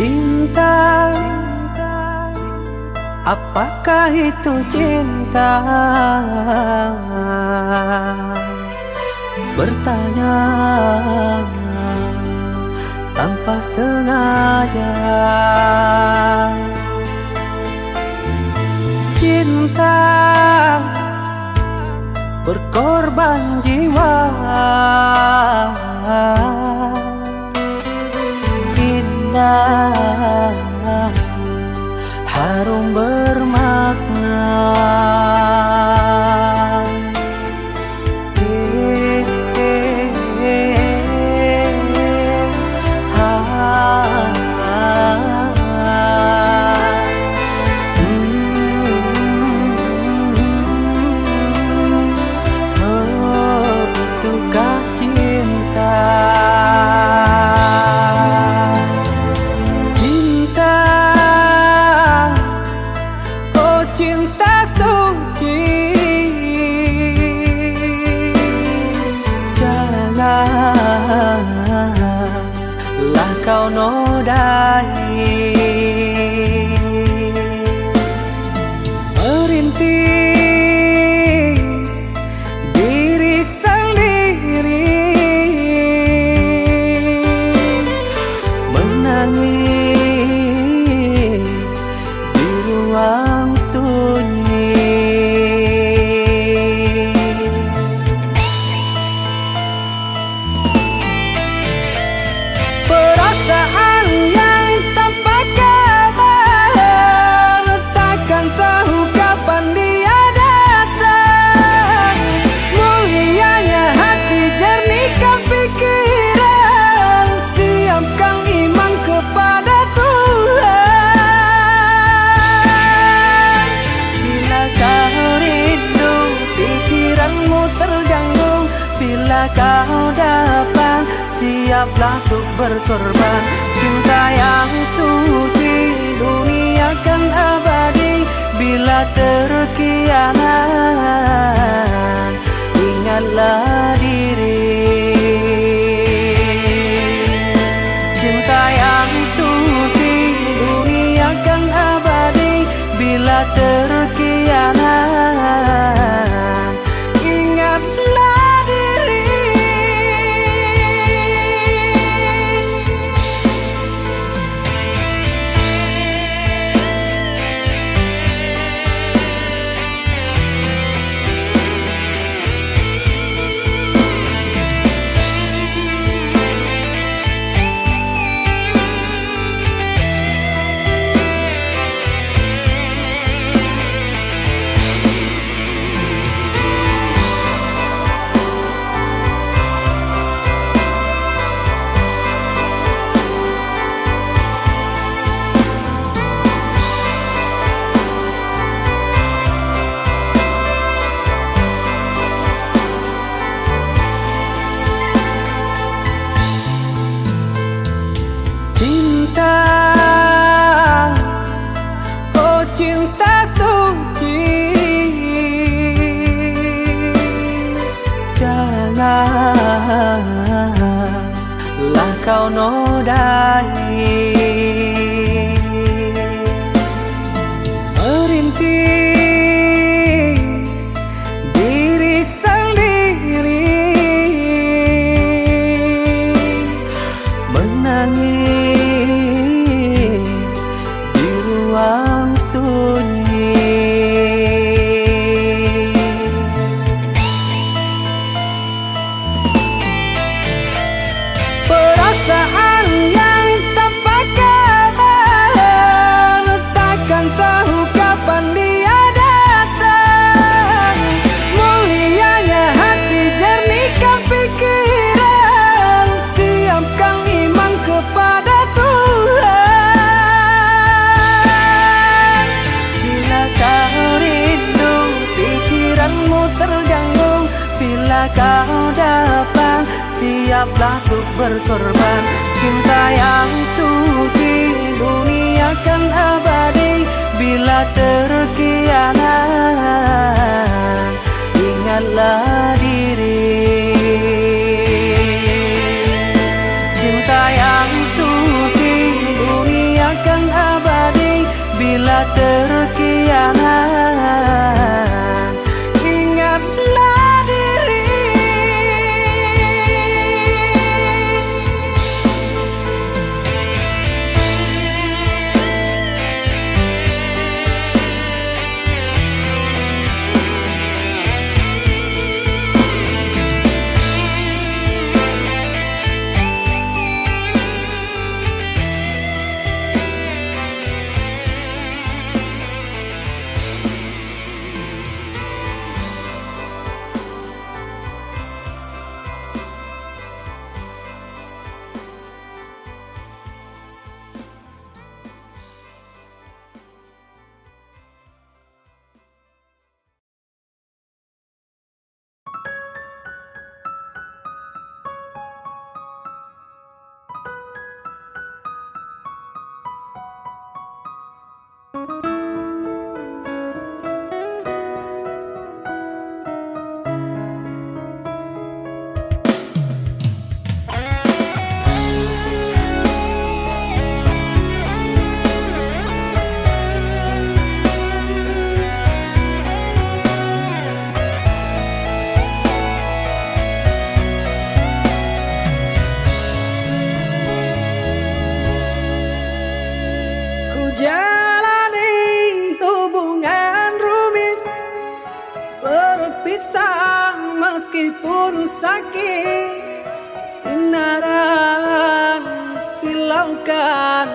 Cinta, apakah itu cinta? Bertanya tanpa sengaja. Cinta berkorban jiwa, indah, harum bermakna. Cinta suci, janganlah kau nodai. Merintis diri sendiri, menangis di ruang sunyi. Perasaan yang tanpa kabar, takkan tahu kapan dia datang. Mulianya hati, jernihkan pikiran, siapkan iman kepada Tuhan. Bila kau rindu, pikiranmu terganggu, bila kau datang, siaplah untuk berkorban. Cinta yang suci, dunia kan abadi. Bila terkianat, ingatlah diri. Cinta yang suci, dunia kan abadi. Bila terkianat, ingatlah diri. Cinta, oh cinta suci, janganlah kau nodai. Merintis diri sendiri, menangis di ruang sunyi. Perasaan yang tanpa kabar, takkan tahu kapan dia datang. Mulianya hati, jernihkan pikiran, siapkan iman kepada Tuhan. Bila kau rindu, pikiranmu terganggu, bila kau datang, siaplah untuk berkorban. Cinta yang suci, dunia kan abadi. Bila terkianat, ingatlah diri. Cinta yang suci, dunia berpisah meskipun sakit, sinaran silaukan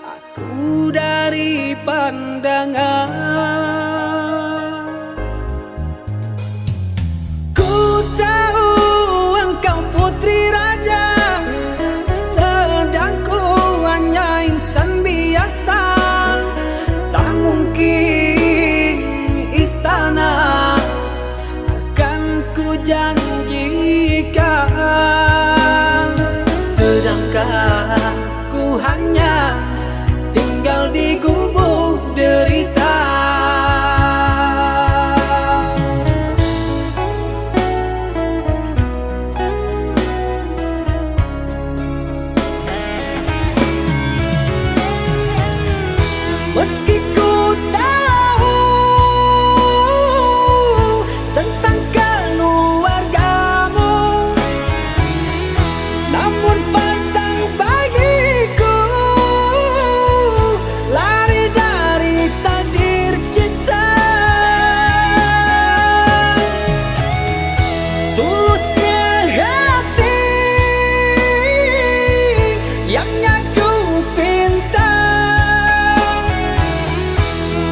aku dari pandangan. Ku tahu engkau putri raja, sedang ku hanya insan biasa. Tak mungkin istana akan ku janjikan, sedangkan ku hanya tinggal di gubuk derita. Meski ku tahu tentang keluargamu, namun pantang bagiku lari dari takdir cinta. Tulusnya hati yang aku pinta,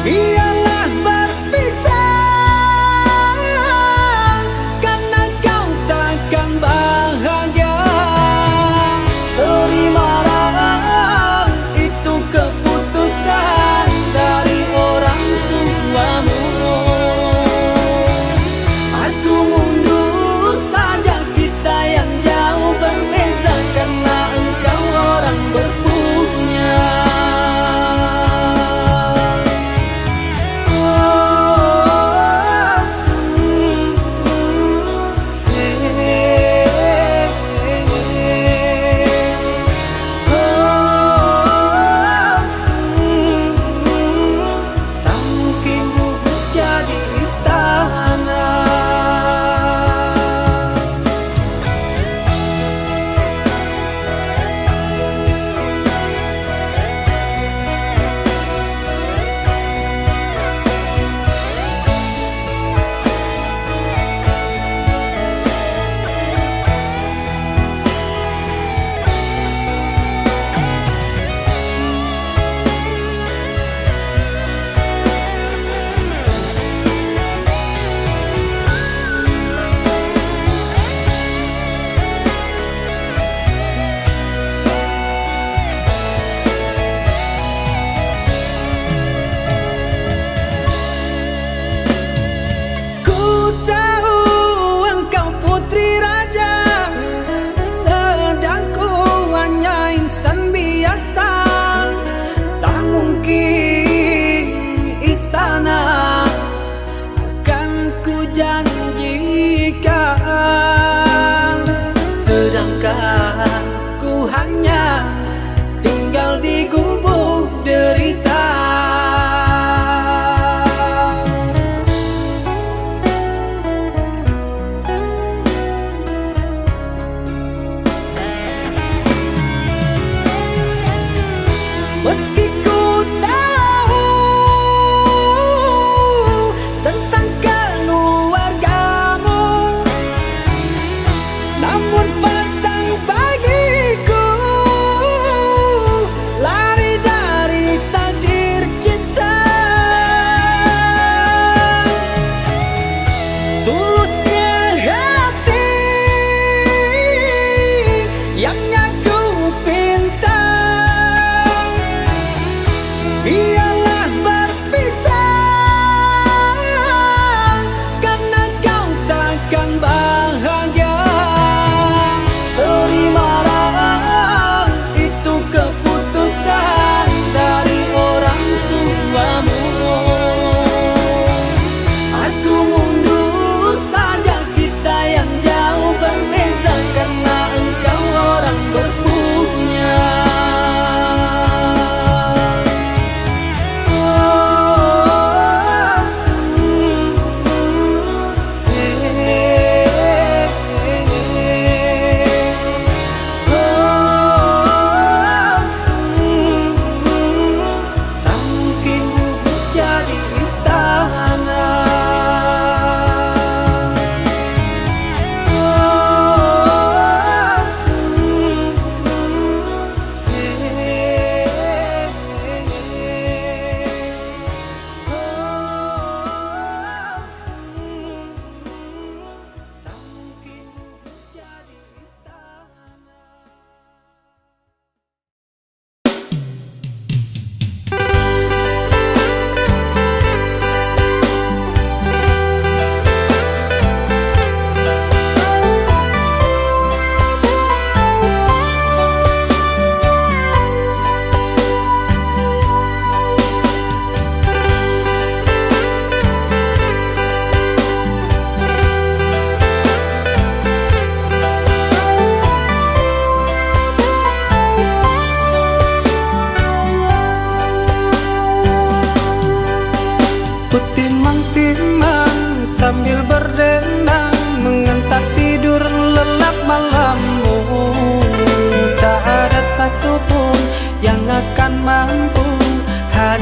biarlah berpisah karena kau takkan bahagia. Terimalah itu keputusan dari orang tuamu. Aku mundur saja, kita yang jauh berbeza karena engkau orang berpunya. Tak mungkin ku jadi istana. Ku tahu engkau putri raja, sedang ku hanya insan biasa. Tak mungkin istana akan ku janjikan, sedangkan ku hanya tinggal di gubuk derita. Meski ku tahu tentang keluarga,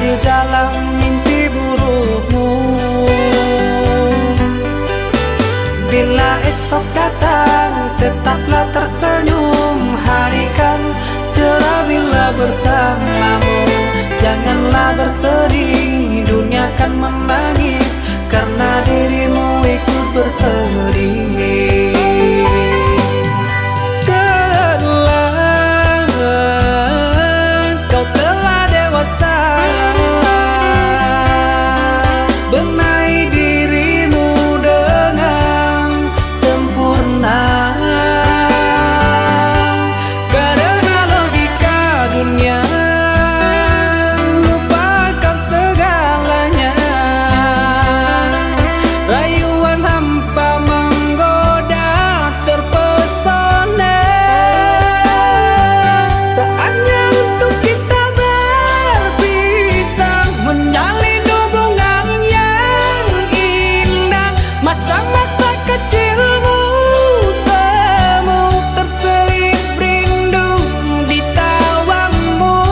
hadir dalam mimpi burukmu. Bila esok datang, tetaplah tersenyum. Hari kan cerah bila bersamamu. Janganlah bersedih, dunia kan menangis karena dirimu ikut bersedih. Kau telah dewasa, benahi dirimu dengan sempurna. Karena logika dunia lupakan segalanya. Rayuan hampa menggoda terpesona. Saatnya untuk kita berpisah, menjalin hubungan yang indah. Masa-masa kecilmu semu terselip rindu di tawamu.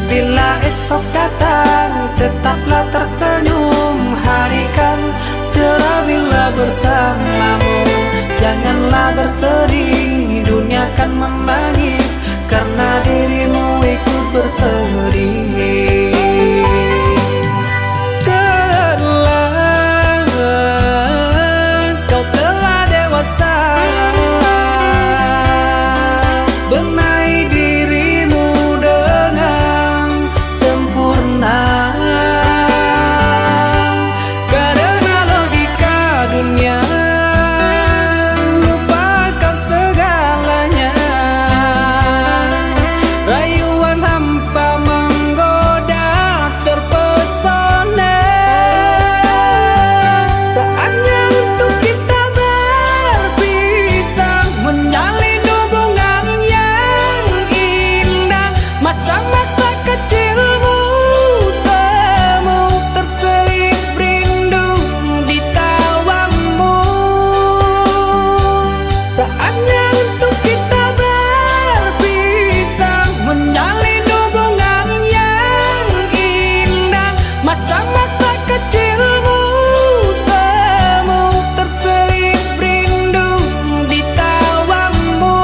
Bila esok datang, tetaplah tersenyum. Hari kan cerah bila bersamamu. Janganlah bersedih, dunia kan menangis karena dirimu ikut bersedih. Kau telah dewasa, benahi dirimu dengan sempurna. Karena logika dunia lupakan segalanya. Rayuan hampa menggoda terpesona. Saatnya untuk kita berpisah, menjalin hubungan yang indah. Masa-masa kecilmu semu terselip rindu di tawamu. Saatnya untuk kita berpisah, menjalin hubungan yang indah. Masa-masa kecilmu semu terselip rindu di tawamu.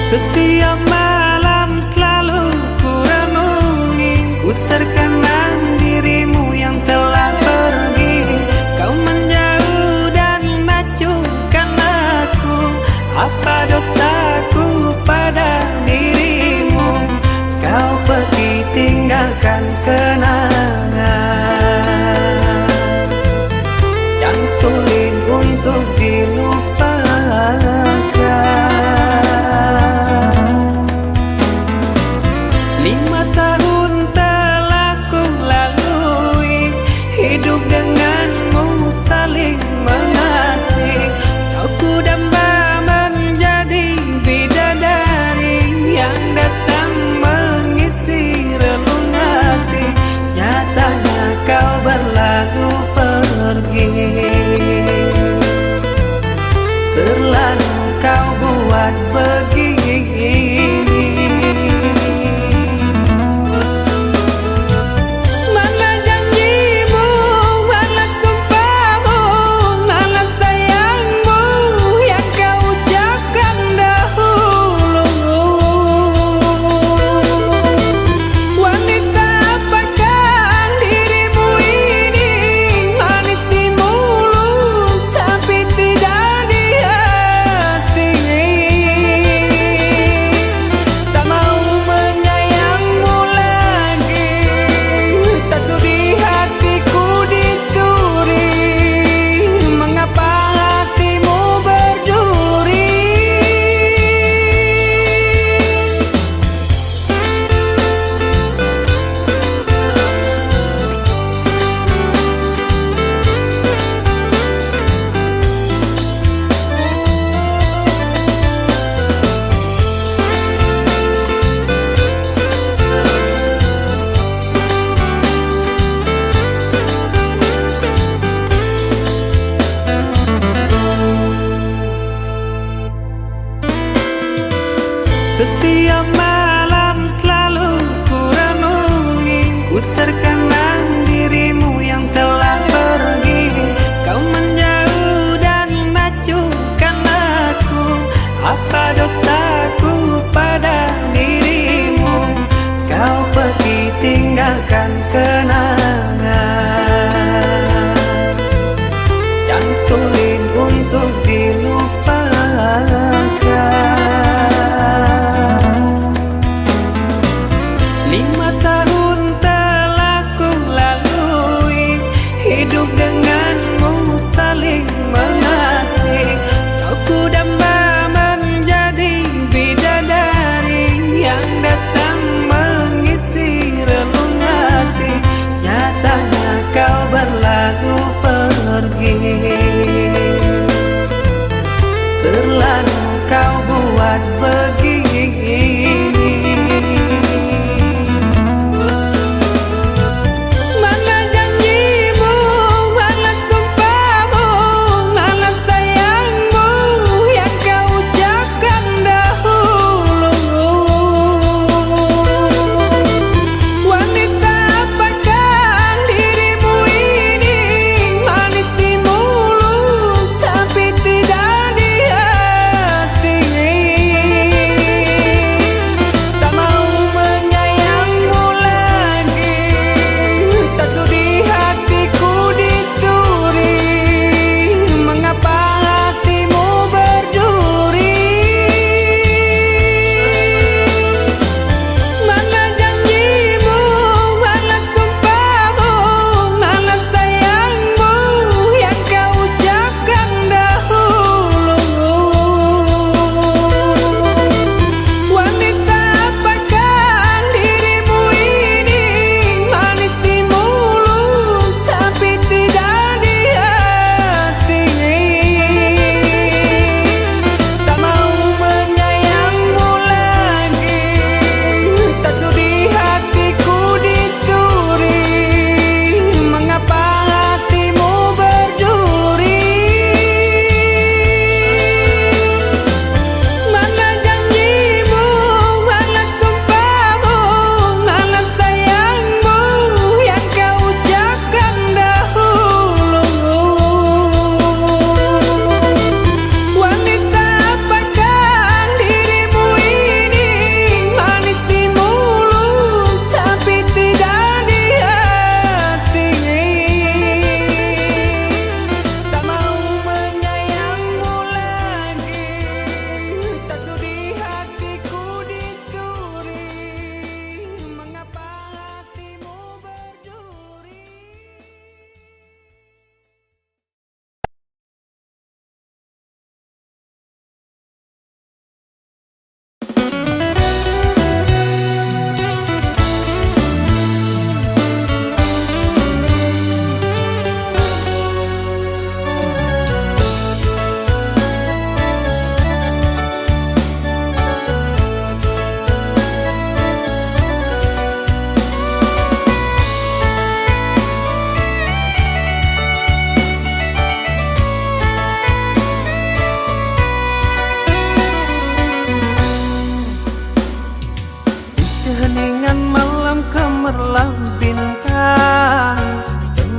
Setiap malam selalu ku renungi, ku terkenang dirimu yang telah pergi. Kau menjauh dan acuhkan aku. Apa dosaku pada dirimu? Kau pergi tinggalkan kenangan yang sulit untuk dilupakan. 5 tahun telah ku lalui, hidup denganmu saling mengasihi. Kau ku damba menjadi bidadari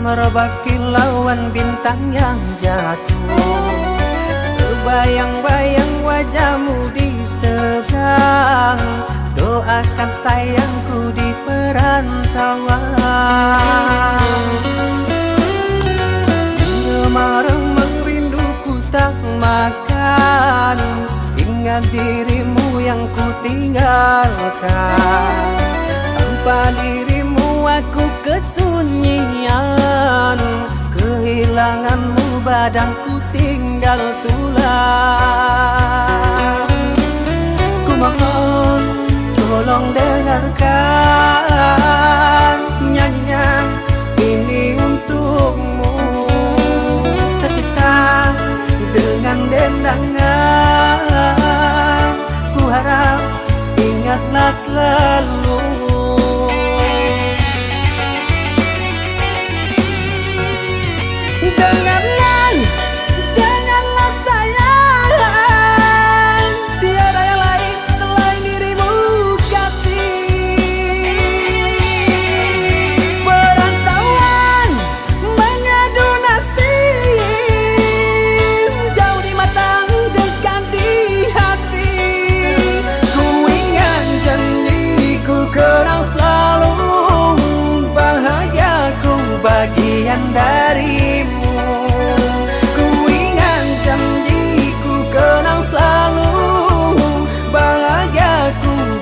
merebak kilauan bintang yang jatuh. Terbayang-bayang wajahmu di seberang, doakan sayangku di perantauan. Remang-remang rinduku tak makan, ingat dirimu yang ku tinggalkan. Tanpa dirimu aku kesunyian, kehilanganmu badanku tinggal tulang. Ku mohon tolong dengarkan nyanyian ini untukmu. Tercipta dengan dendangan, ku harap ingatlah selalu. Dengarlah, dengarlah sayang, tiada yang lain selain dirimu kasih. Perantauan mengadu nasib, jauh di mata dekat di hati. Ku ingat janjiku kenang selalu, bahagiaku bagian darimu.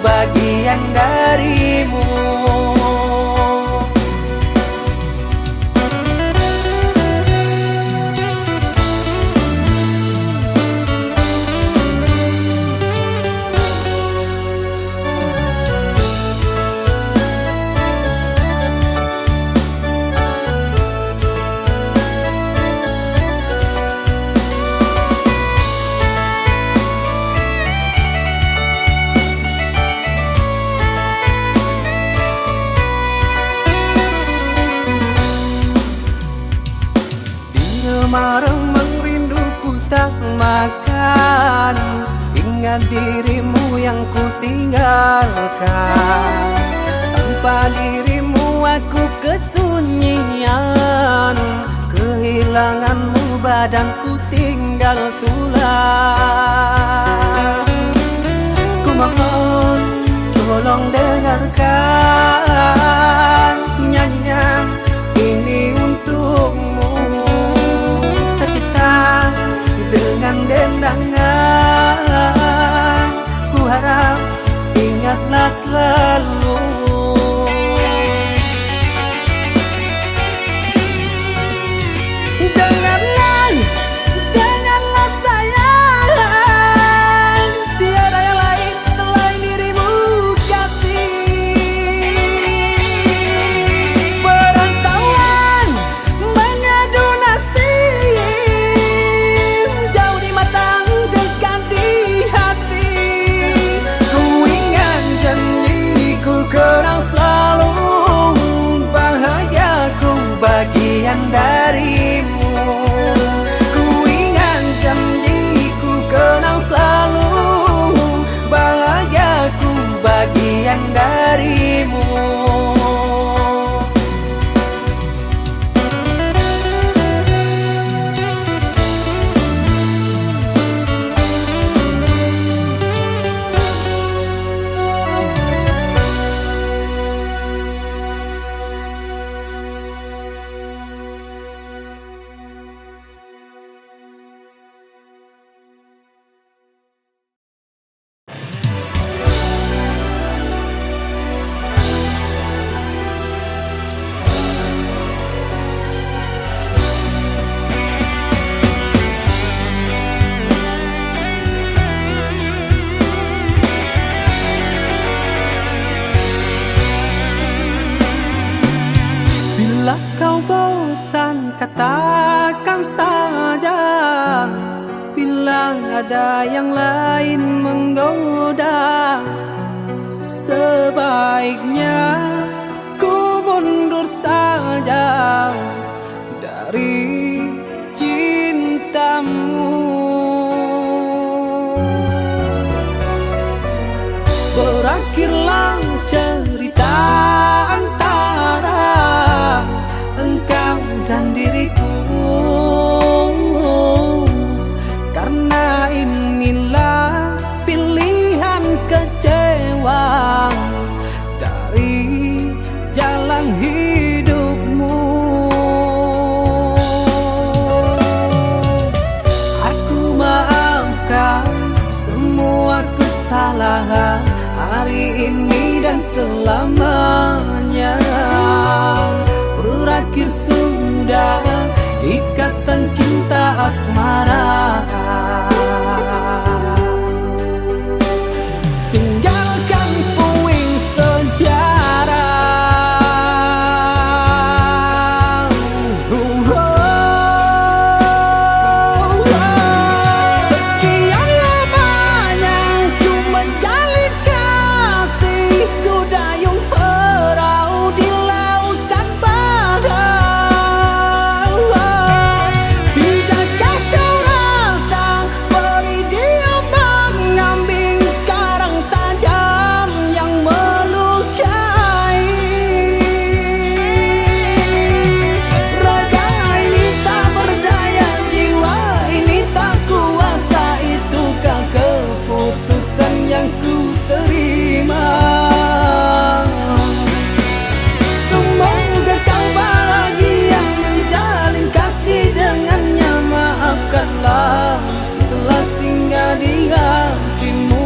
Bagian darimu. Remang-remang rinduku tak makan, ingat dirimu yang ku tinggalkan. Tanpa dirimu aku kesunyian, kehilanganmu badanku tinggal tulang. Ku mohon tolong dengarkan nyanyian ini untukmu. Dengan dendangan, ku harap ingatlah selalu. Dengarlah, dengarlah sayang, tiada yang lain selain dirimu kasih. Perantauan mengadu nasib, jauh di mata dekat di hati. Ku ingat janjiku kenang selalu, bahagiaku bagian darimu. Ku ingat janjiku kenang selalu, bahagiaku bagian darimu. Bila kau bosan katakan saja, bilang ada yang lain menggoda. Sebaiknya ku mundur saja dari cintamu. Berakhirlah cerita antara engkau ikatan cinta asmara. Tinggalkan puing sejarah. Sekian lamanya ku menjalin kasih, ku dayung perahu di lautan badai. Tidakkah kau rasa peri dia mengambing karang tajam yang melukai? Raga ini tak berdaya, jiwa ini tak kuasa, itukah keputusan yang ku terima? Semoga kau bahagia menjalin kasih dengannya. Maafkanlah telah singgah di hatimu.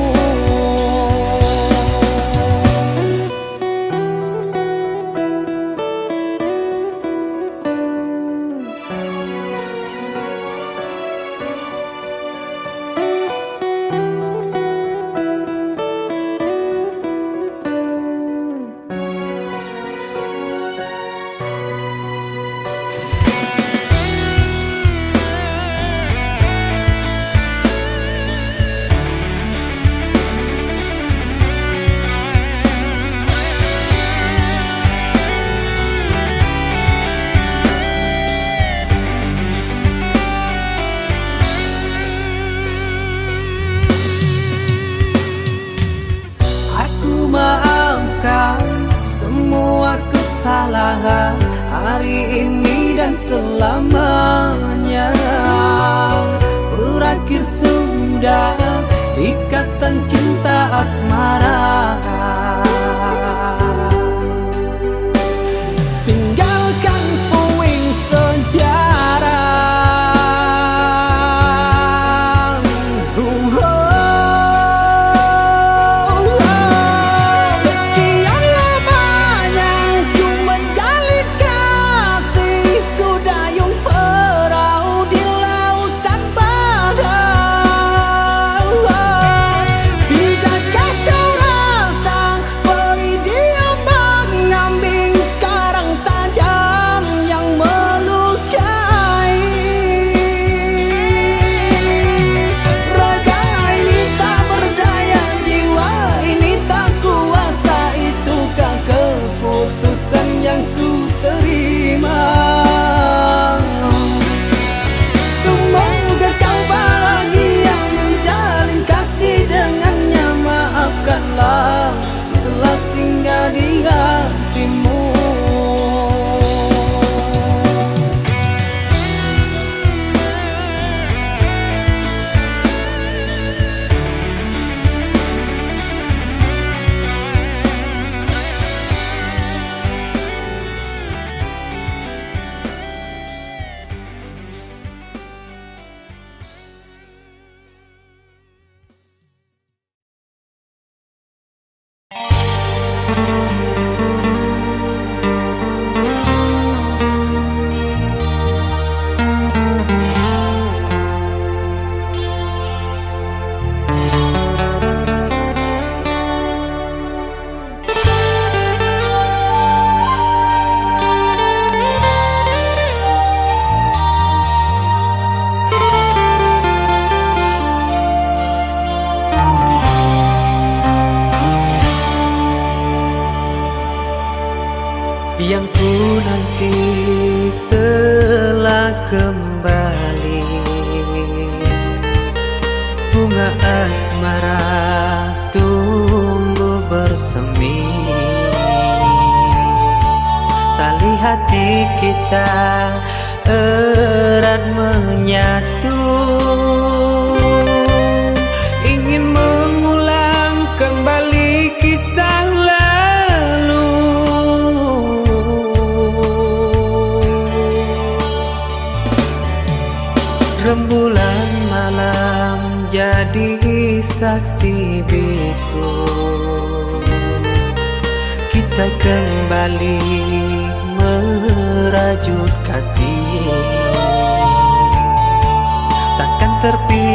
Aku maafkan semua kesalahan hari ini dan selamanya. Berakhir sudah ikatan cinta asmara. Tinggalkan puing sejarah. Sekian lamanya ku menjalin kasih, ku dayung perahu di lautan badai. Tidakkah kau rasa peri dia mengambing karang tajam yang melukai? Raga ini tak berdaya, jiwa ini tak kuasa, itukah keputusan yang ku terima? Semoga kau bahagia menjalin kasih dengannya. Maafkanlah telah singgah di hatimu. Yang ku nanti telah kembali, bunga asmara tumbuh bersemi, tali hati kita erat menyatu, ingin mengulang kembali kisah lalu. Rembulan malam jadi saksi bisu, kita kembali merajut kasih.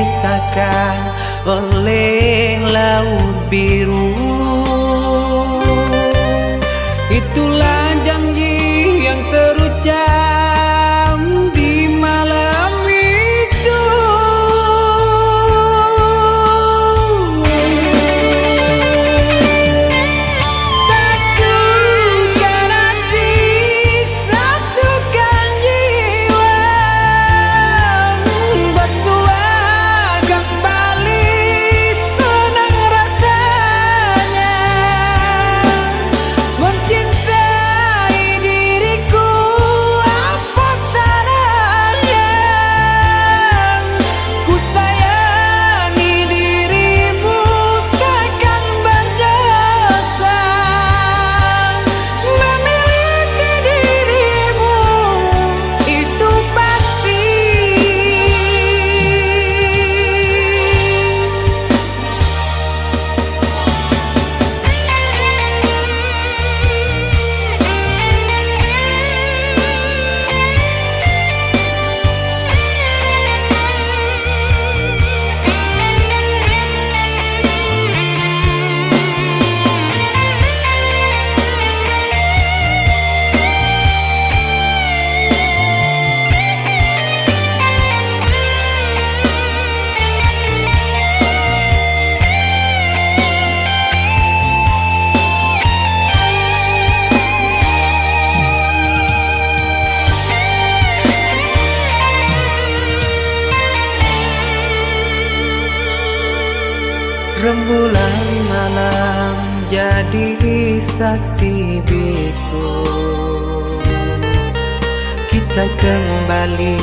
terpisahkan oleh laut biru. Itulah janji yang terucap di malam itu. Satukan hati, satukan jiwa, bersua kembali, senang rasanya mencintai diriku. Apa salahnya ku sayangi dirimu, takkan berdosa memiliki dirimu, itu pasti. Rembulan malam jadi saksi bisu, kita kembali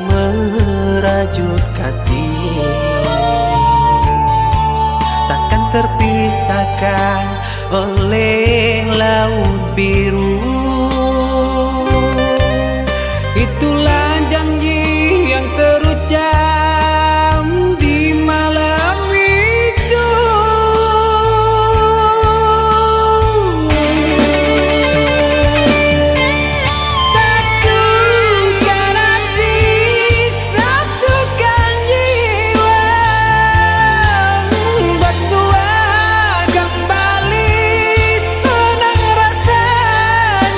merajut kasih, takkan terpisahkan oleh laut biru. Itulah janji yang terucap di malam itu. Satukan hati, satukan jiwa, bersua kembali, senang rasanya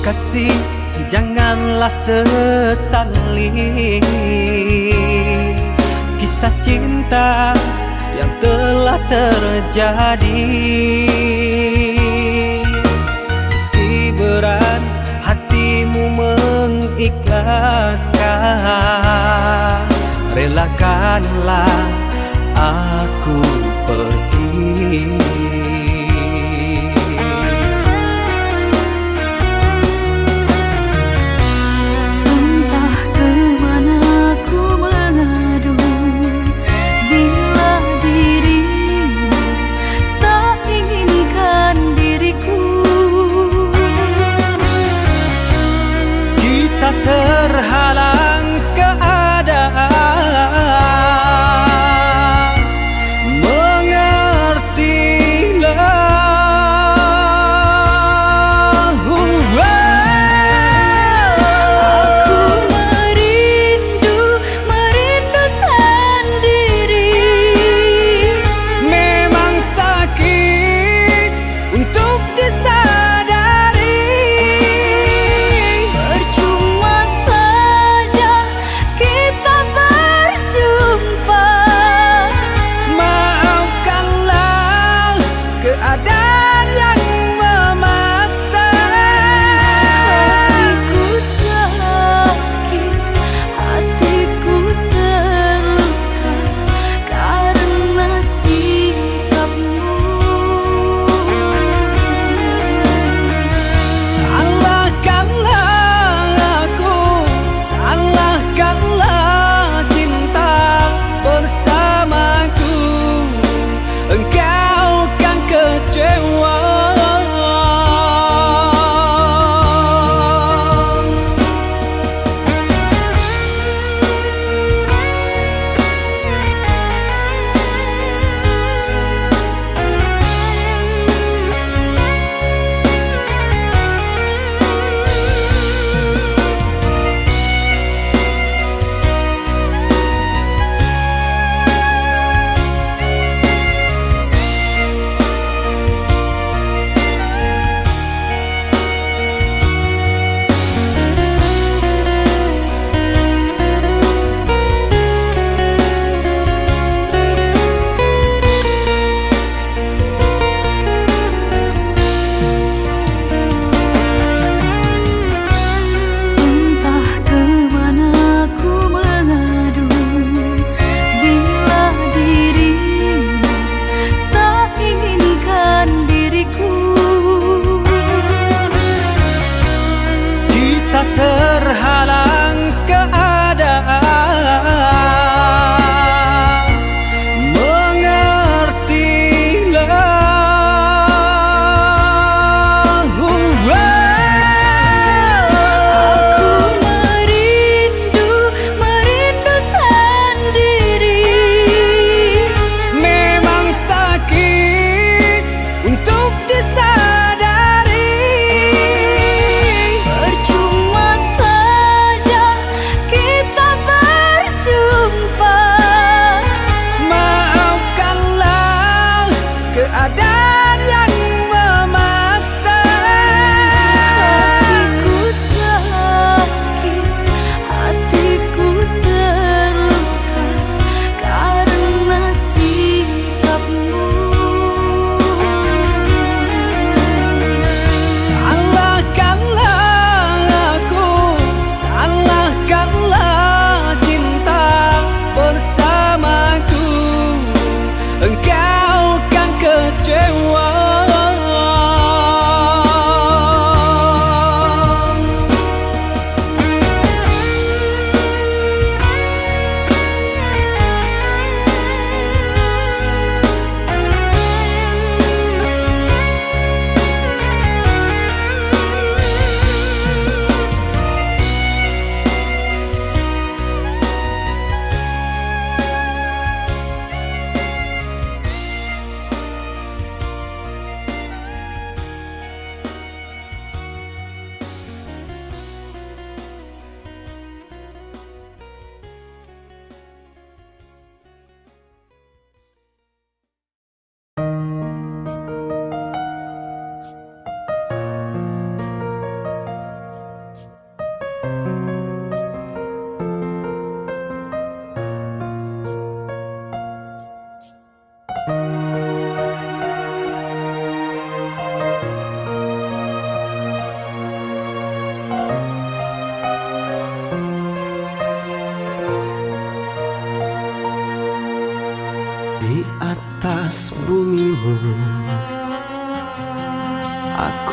kasih, janganlah sesali kisah cinta yang telah terjadi. Meski berat hatimu mengikhlaskan, relakanlah aku pergi. Terhalang keadaan, mengertilah. Aku merindu sendiri. Memang sakit untuk disadari. Keadaan yang memaksa. Hatiku sakit, hatiku terluka karena sikapmu. Salahkanlah aku, salahkanlah cinta bersamaku. Engkau kan kecewa. Terhalang keadaan, mengertilah. Aku merindu sendiri. Memang sakit untuk disadari. Percuma saja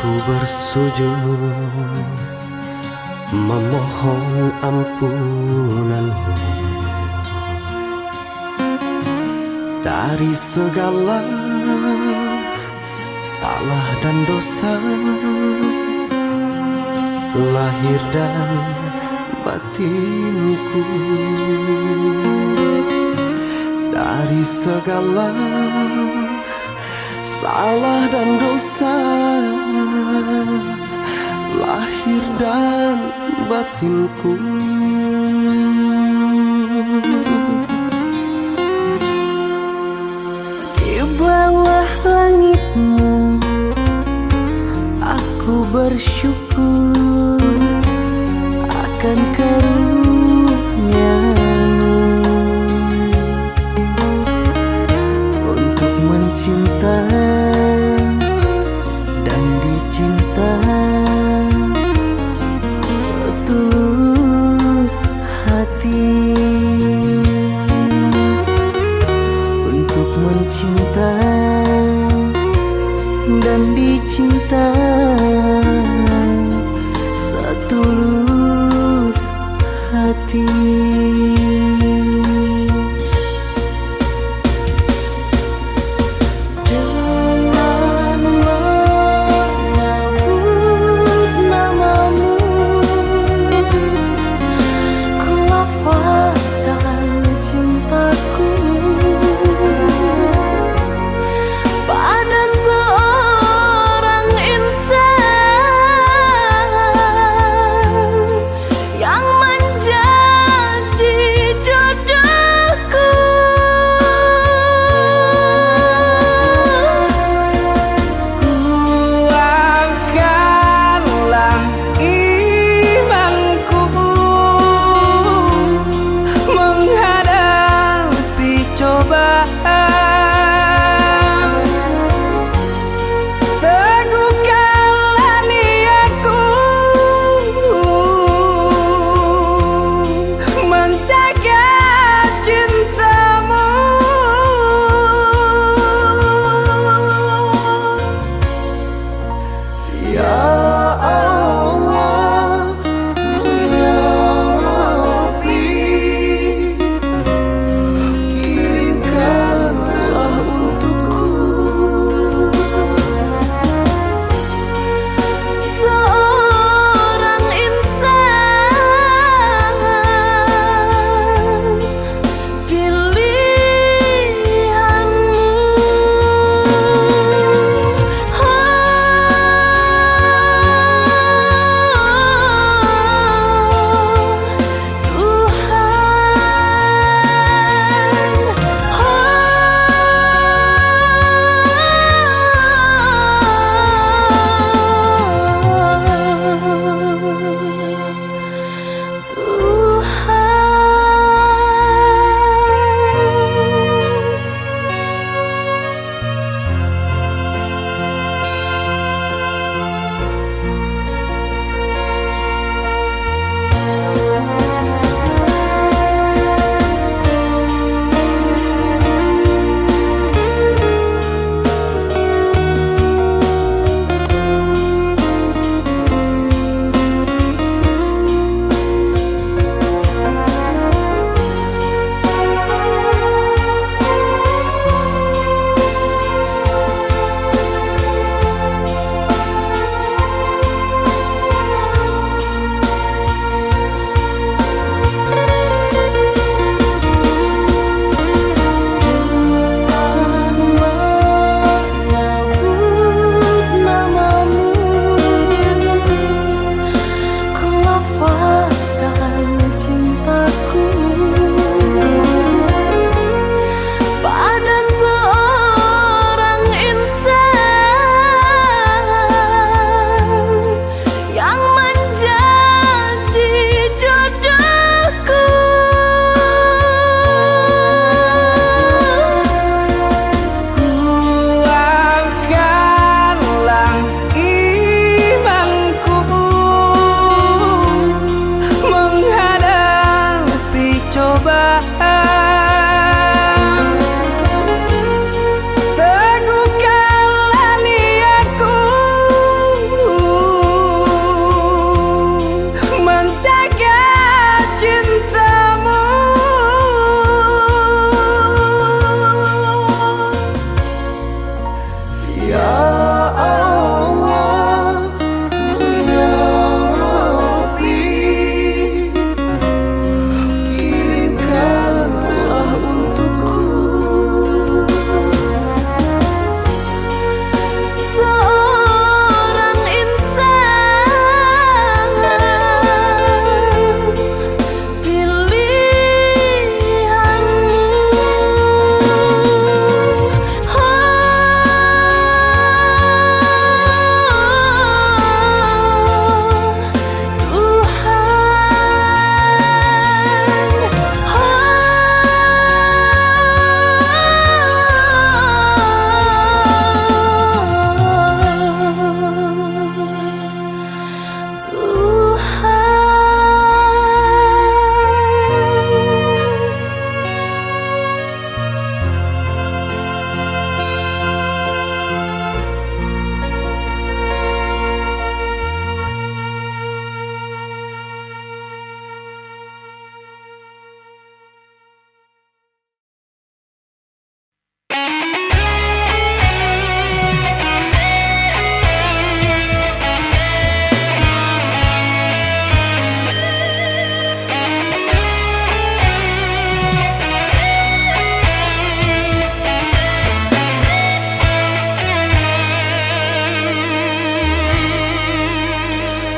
Aku bersujud memohon ampunanmu dari segala salah dan dosa, lahir dan batinku. Dari segala salah dan dosa, lahir dan batinku. Di bawah langitmu aku bersyukur akan karunia-Mu untuk mencinta dan dicinta setulus hati, untuk mencinta dan dicinta setulus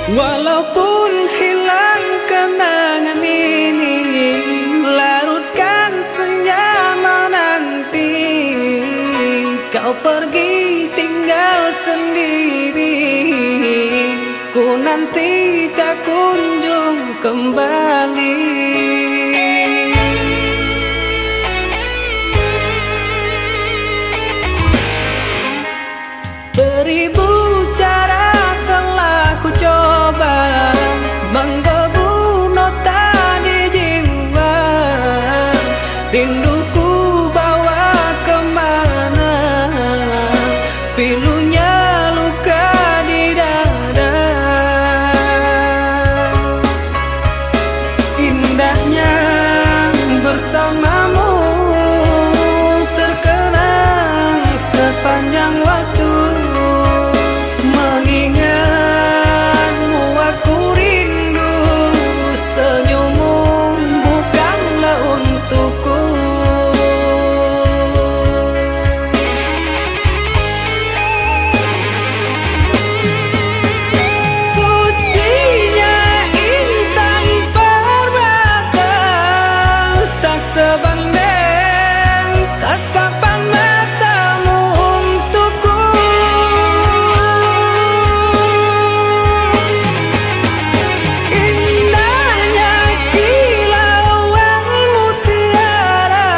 Walaupun hilang kenangan ini, larutkan senja menanti. Kau pergi tinggal sendiri, ku nanti tak kunjung kembali. Beribu cara telah ku coba menggebu nota di jiwa. Rinduku bawa kemana, pilunya luka di dada. Indahnya bersamamu terkenang sepanjang waktu. Mengingatmu aku rindu, senyummu bukanlah untukku. Sucinya intan permata, tak sebanding tatapan matamu untukku. Indahnya kilauan mutiara,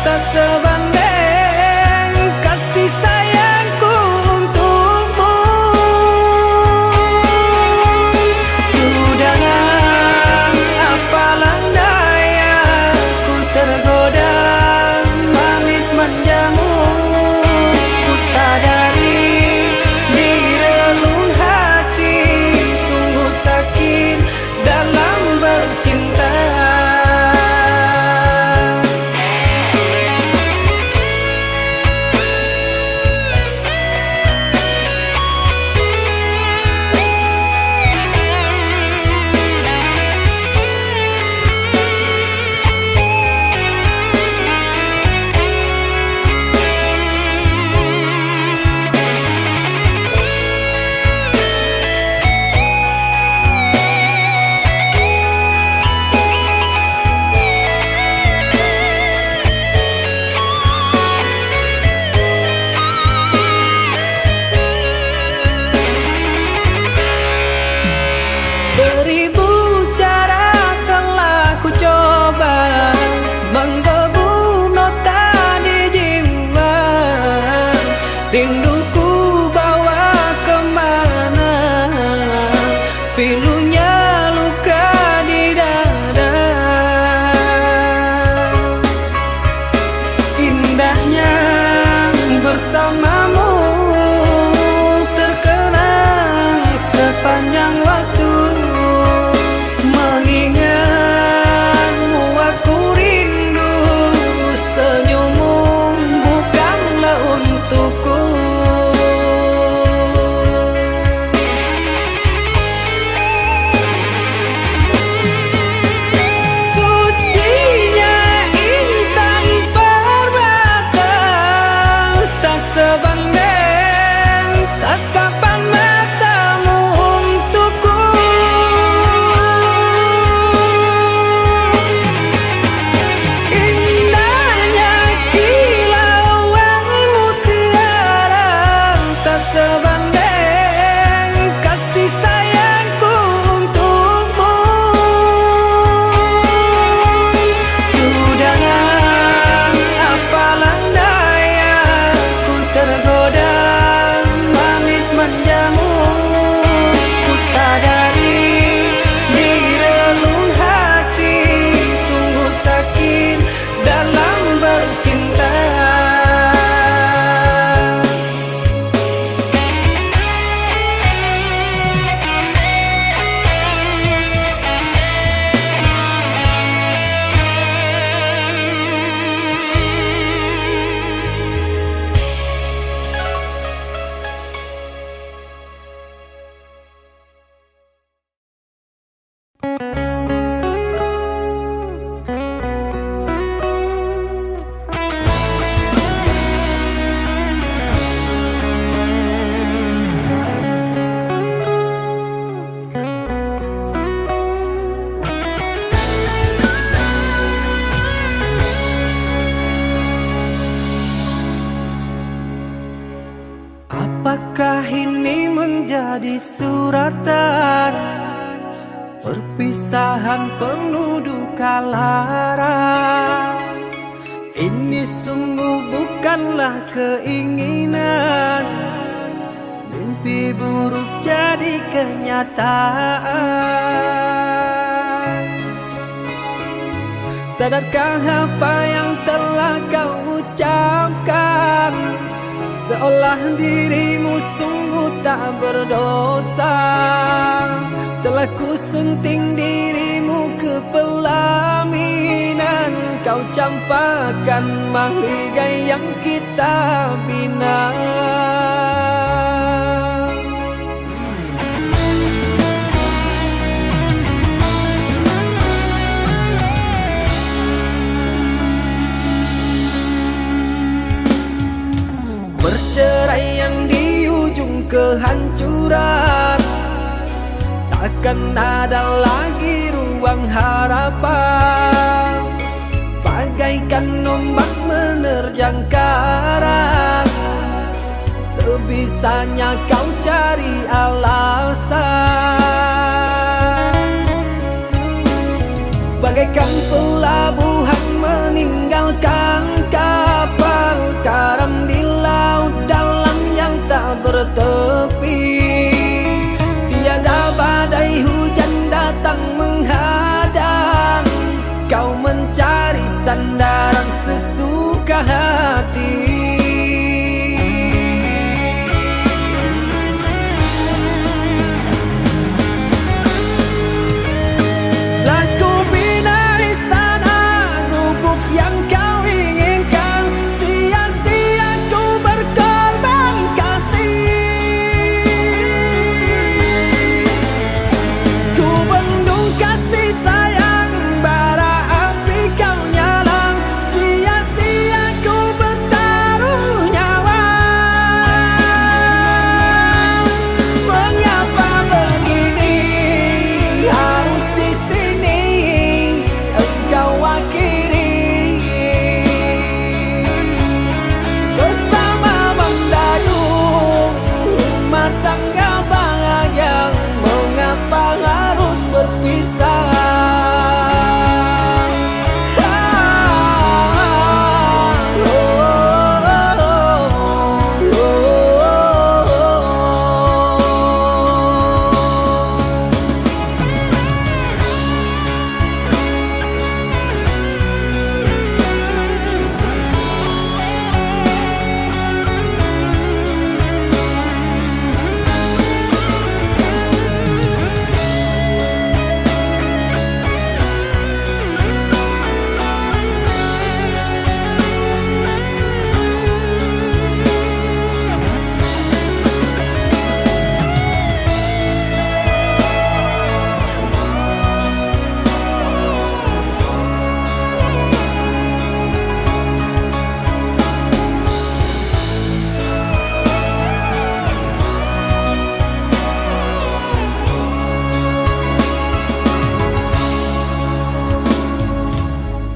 tak sebanding kasih sayangku untukmu. Sudahlah, apalah daya, ku tergoda manis manjamu. Ku sadari di relung hati sungguh sakit dalam bercinta. Beribu cara telah ku coba menggebu nota di jiwa. Rinduku bawa kemana, pilunya luka di dada. Indahnya bersamamu terkenang sepanjang waktu. Mengingatmu aku rindu, senyummu bukanlah untukku. suratan, perpisahan penuh duka lara. Ini sungguh bukanlah keinginan, mimpi buruk jadi kenyataan. Sadarkah apa yang telah kau ucapkan? Seolah dirimu sungguh tak berdosa. Telah kusunting dirimu ke pelaminan, kau campakkan mahligai yang kita bina. Perceraian di ujung kehancuran, takkan ada lagi ruang harapan. Bagaikan ombak menerjang karang, sebisanya kau cari alasan. Bagaikan pelabuhan meninggalkan kapal karam di laut dalam yang tak bertepi. Tiada badai hujan datang menghadang, kau mencari sandaran sesuka hati.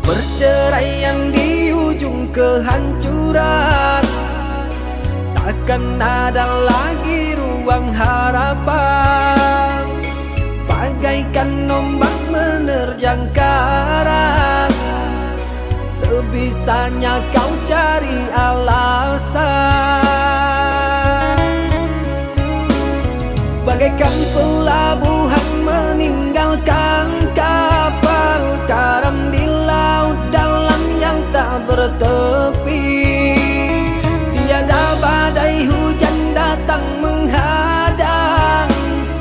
Perceraian di ujung kehancuran, takkan ada lagi ruang harapan. Bagaikan ombak menerjang karang, sebisanya kau cari alasan. Bagaikan pelabuhan meninggalkan kapal karam di laut dalam yang tak bertepi. Tiada badai hujan datang menghadang,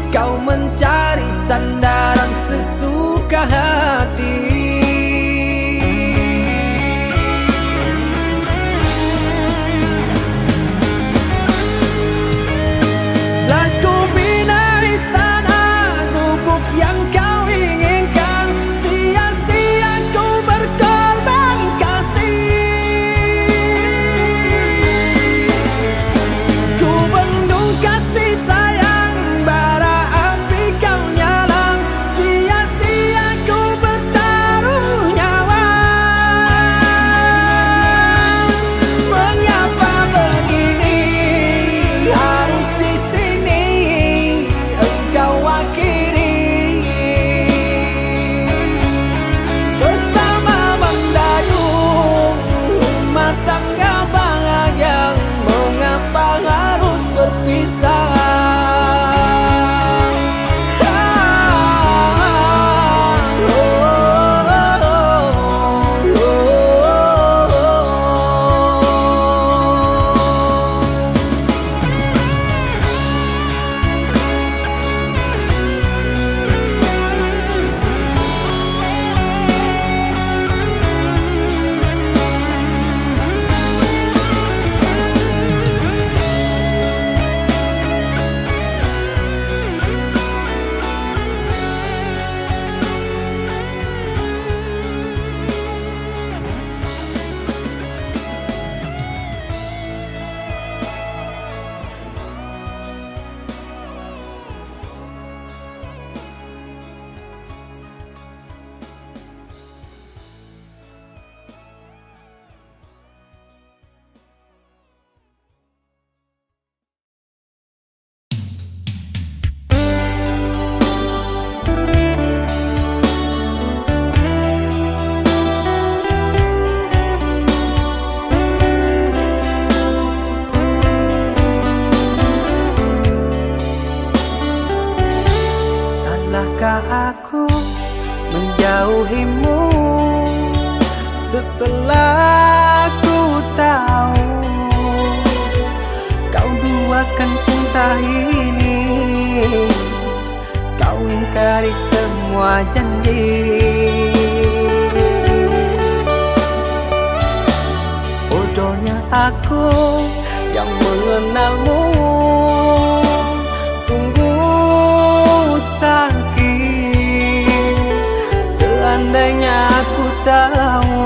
kau mencari sandaran sesuka hati. aku menjauhimu setelah ku tahu kau duakan cinta ini. Kau ingkari semua janji. Bodohnya aku yang mengenalmu, sungguh sakit. Seandainya aku tahu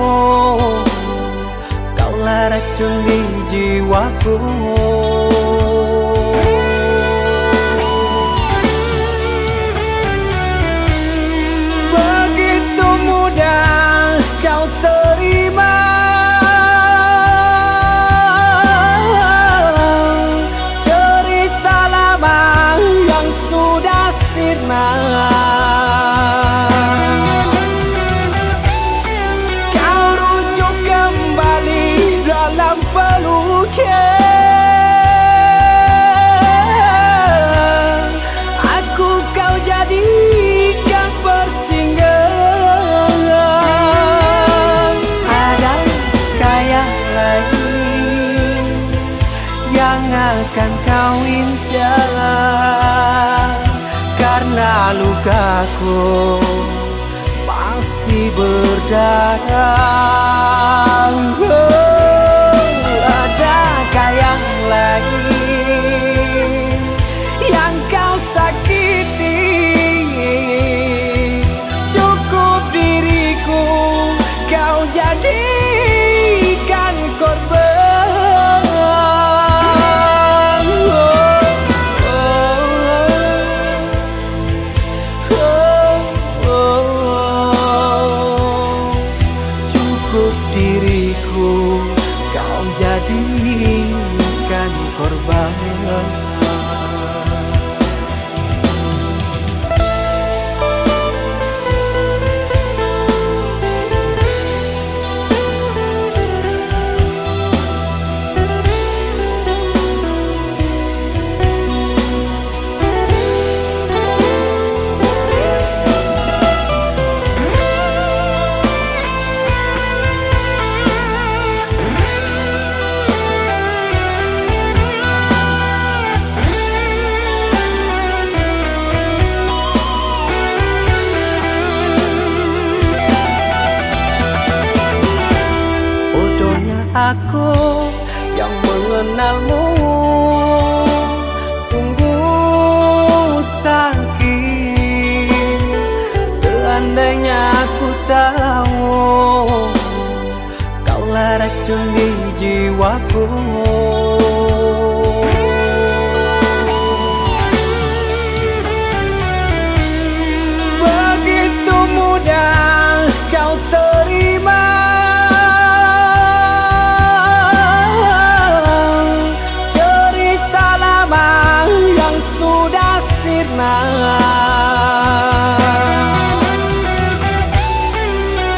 kaulah racun di jiwaku. Begitu mudah kau terima cerita lama yang sudah sirna. Kau rujuk kembali dalam peluknya. Aku kau jadikan persinggahan. Adakah yang lain yang akan kau incar? Karena lukaku masih berdarah. Adakah yang lain yang kau sakiti? Cukup diriku kau jadikan korban. Cukup diriku kau jadikan korban. Aku yang mengenalmu, sungguh sakit. Seandainya aku tahu kaulah racun di jiwaku. Begitu mudah kau terima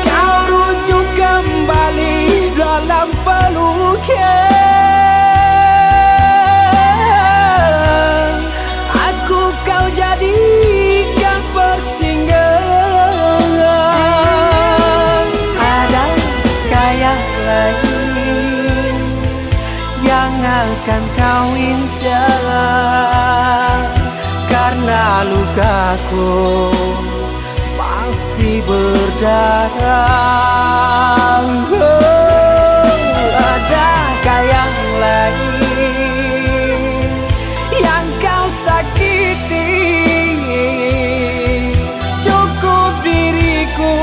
kau rujuk kembali dalam peluknya. Aku kau jadikan persinggahan. Adakah yang lain yang akan kau incar? Karena lukaku masih berdarah. Adakah yang lain yang kau sakiti? Cukup diriku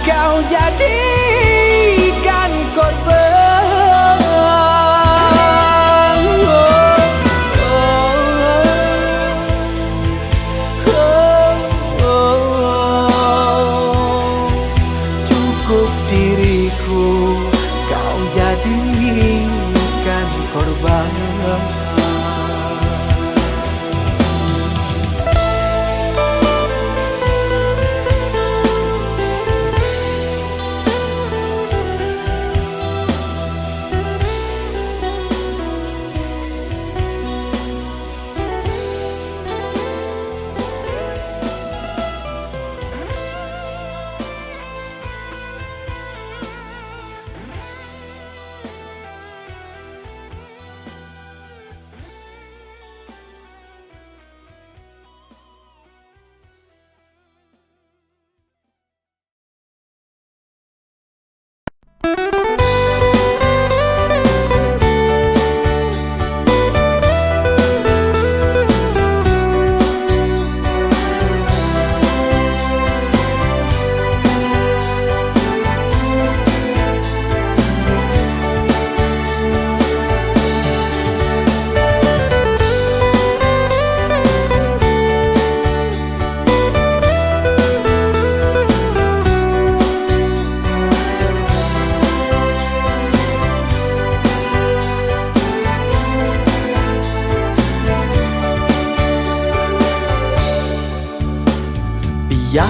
kau jadikan korban.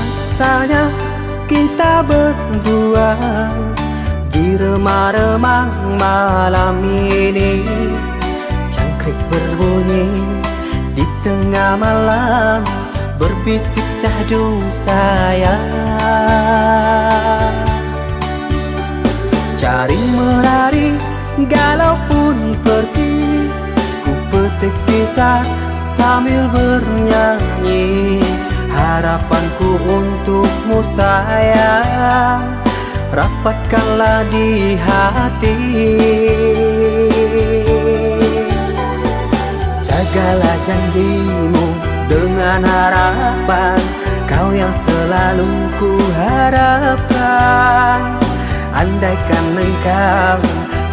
Rasanya kita berdua di remang-remang malam ini. Cangkrik berbunyi di tengah malam, berbisik syahdu sayang. Cari menari, galau pun pergi, ku petik gitar sambil bernyanyi. Harapanku untukmu sayang, rapatkanlah di hati. Jagalah janjimu dengan harapan, kau yang selalu ku harapkan. Andaikan engkau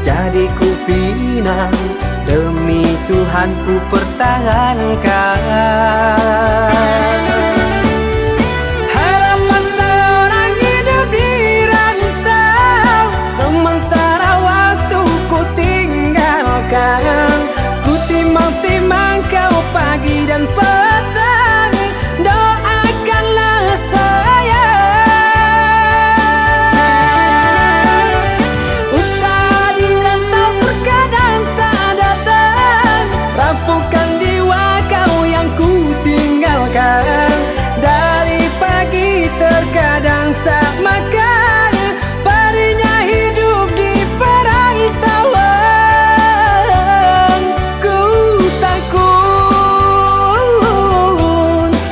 jadi ku pinang, demi Tuhan ku pertahankan. Harapan seorang hidup di rantau, sementara waktu ku tinggalkan. Ku timang-timang kau pagi dan petang, doakanlah saya. Usaha di rantau terkadang tak datang, rapuhkan jiwa kau yang ku tinggalkan. Dari pagi terkadang tak makan, perihnya hidup di perantauan. Ku takut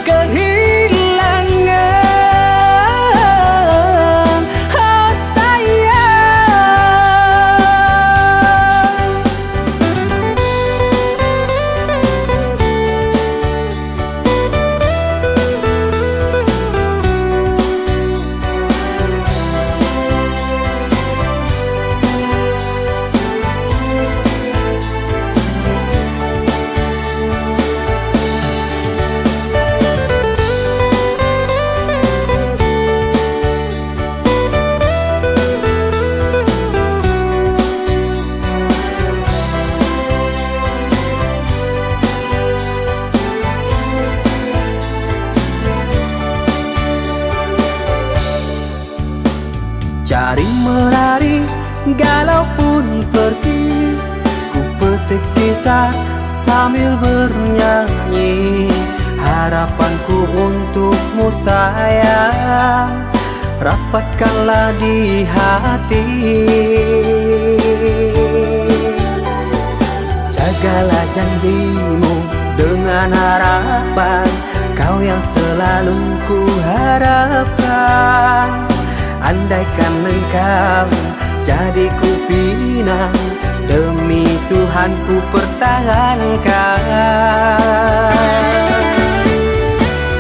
kehilangan, oh sayang. Cari menari, galau pun pergi, ku petik gitar sambil bernyanyi. Harapanku untukmu sayang, rapatkanlah di hati. Jagalah janjimu dengan harapan, kau yang selalu ku harapkan. Andaikan engkau jadi ku pinang, demi Tuhan ku pertahankan.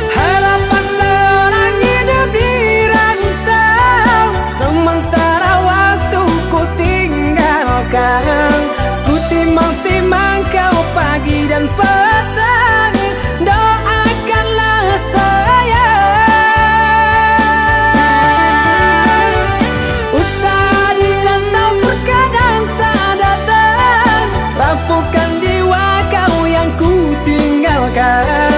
Harapan seorang hidup di rantau, sementara waktu ku tinggalkan. Ku timang-timang kau pagi dan petang, doakanlah saya. Usaha di rantau terkadang tak datang, rapuhkan jiwa kau yang ku tinggalkan.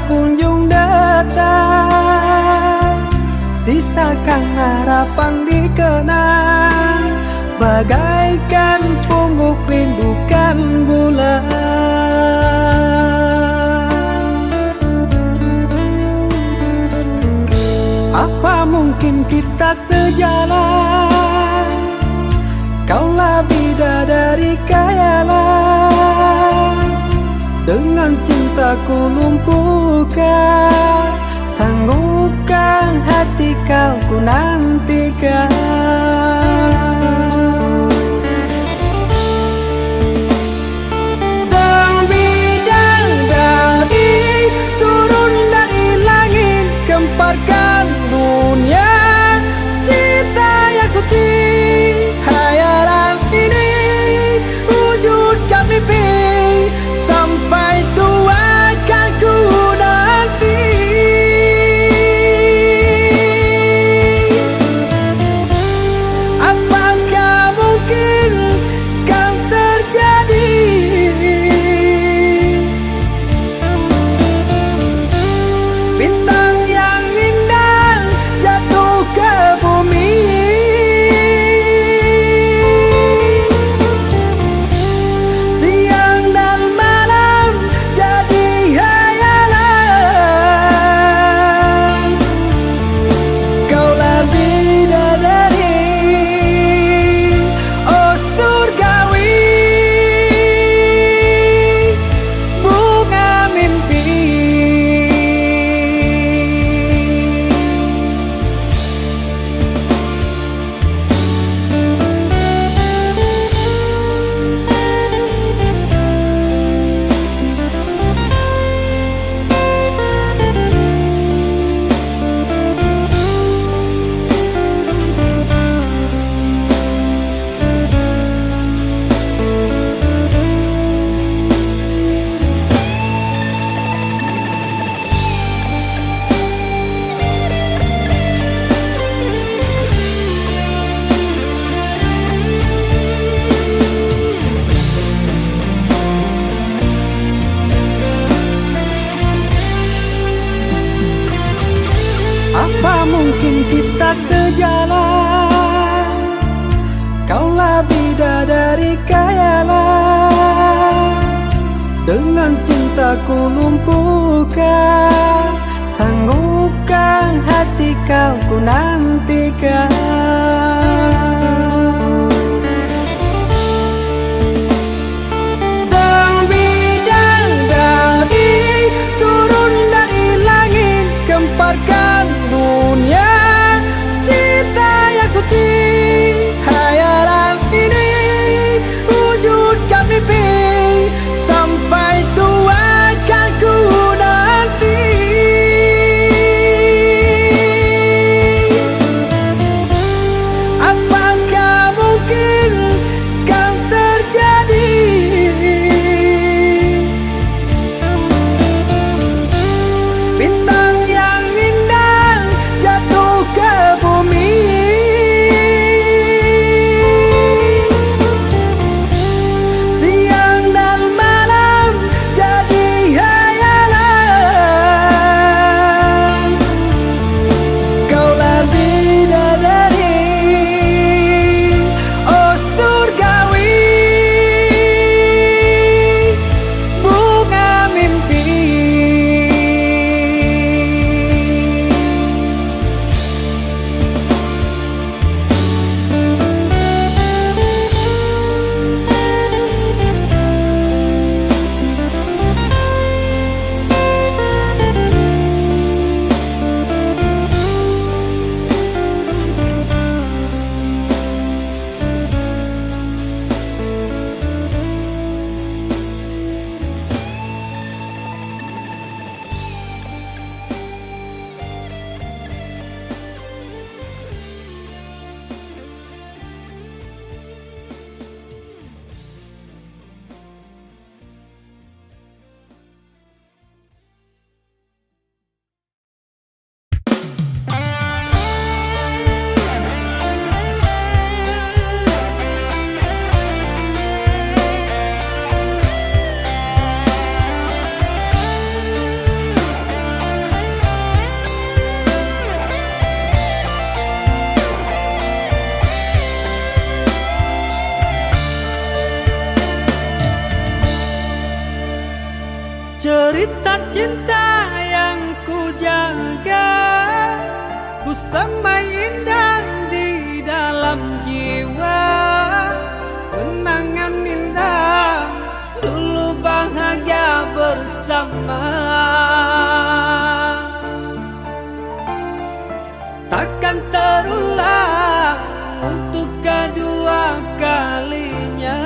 kunjung datang, sisakan harapan dikenang, bagaikan pungguk rindukan bulan. Apa mungkin kita sejalan? Kaulah bidadari khayalan, dengan cintaku lumpuhkan, sanggupkan hati kau ku nantikan. Sang bidadari turun dari langit, gemparkan dunia cinta yang suci. Hayalan ini wujudkan mimpi, sampai tua kan ku nanti. Apakah mungkin kan terjadi? Bintang yang indah jatuh ke bumi, siang dan malam jadi hayalan. Kaulah bidadari, oh surgawi, bunga mimpi. Apa mungkin kita sejalan? Kaulah bidadari khayalan, dengan cintaku lumpuhkan, sanggupkan hati kau ku nantikan. Sang bidadari turun dari langit, gemparkan dunia cinta yang suci. Hayalan ini wujudkan mimpi, sampai tua kan ku nanti. cerita cinta yang ku jaga, ku semai indah di dalam jiwa. Kenangan indah dulu bahagia bersama, takkan terulang untuk kedua kalinya.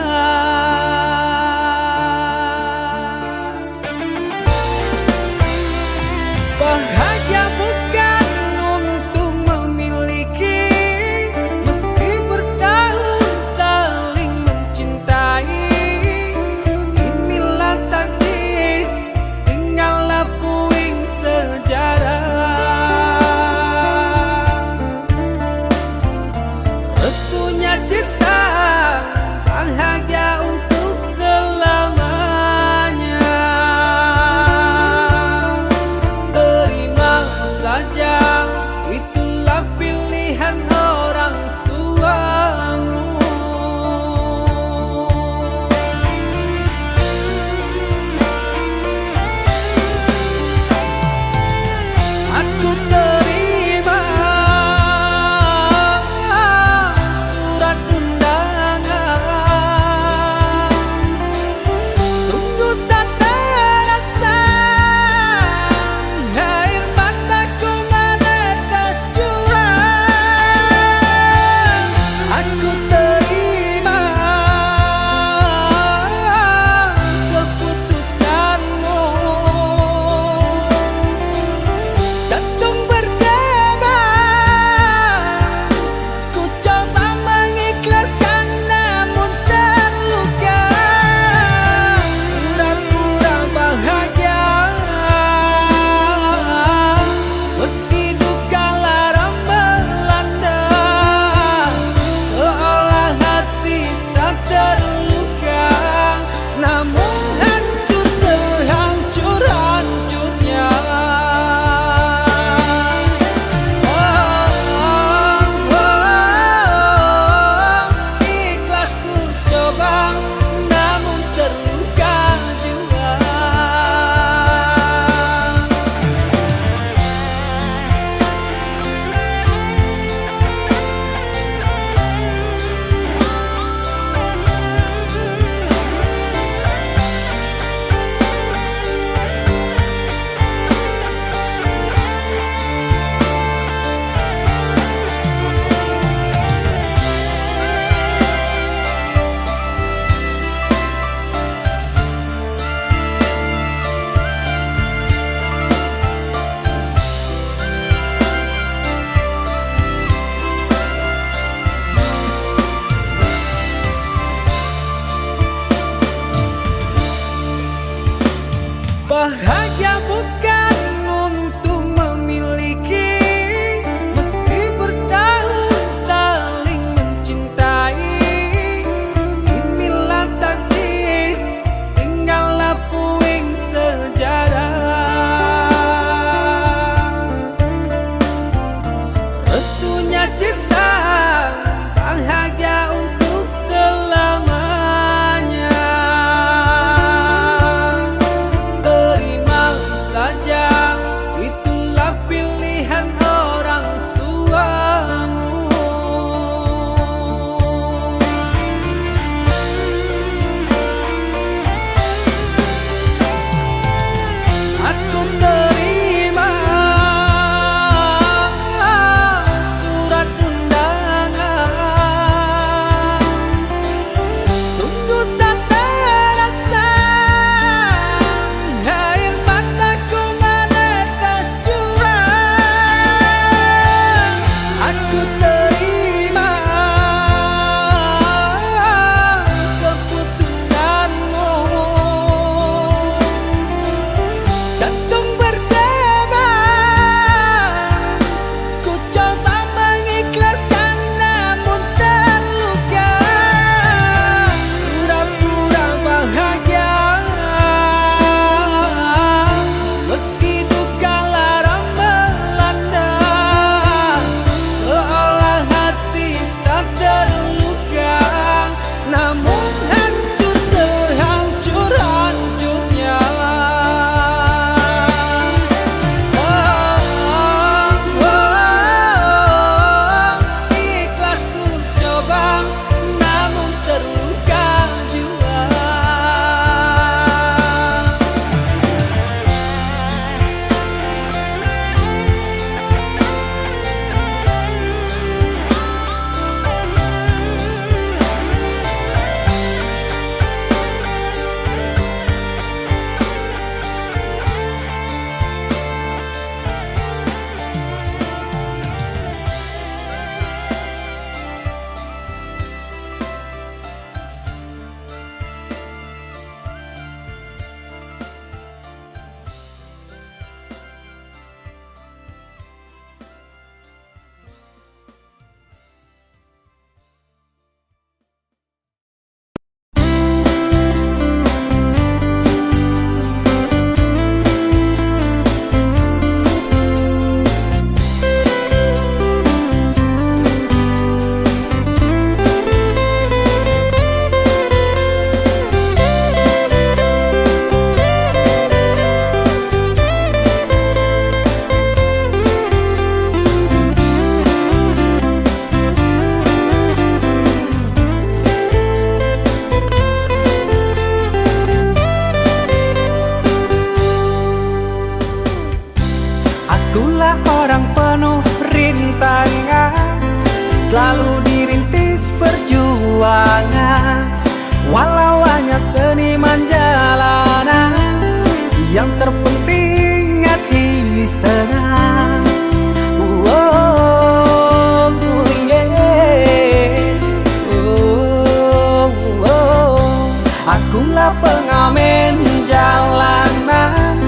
Akulah pengamen jalanan,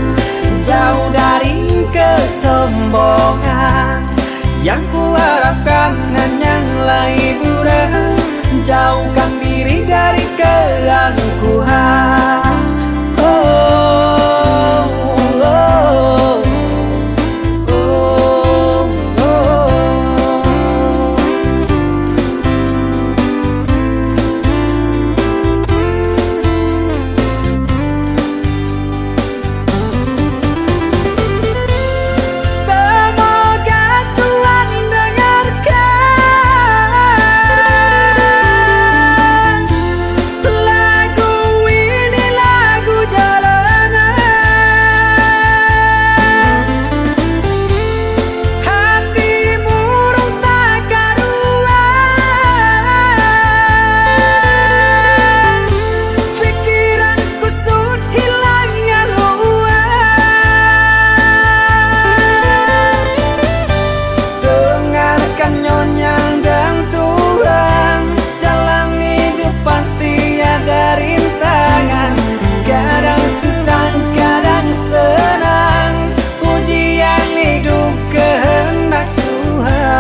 jauh dari kesombongan. Yang kuharapkan hanyalah hiburan, jauhkan diri dari keangkuhan. Oh, oh, oh, oh, oh. Semoga Tuhan dengarkan lagu ini, lagu jalanan. Hati murung tak karuan, pikiran kusut hilangnya luar. Dengarkan nyonyang dan Tuhan, jalan hidup pasti ada rintangan. Kadang susah, kadang senang, ujian hidup kehendak Tuhan.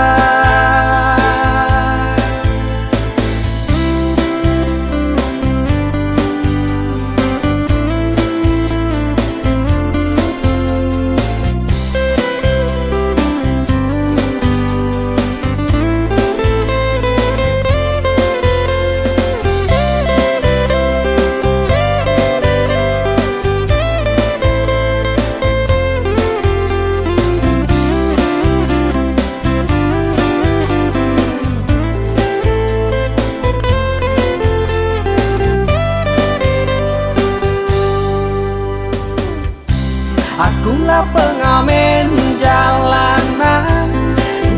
Akulah pengamen jalanan,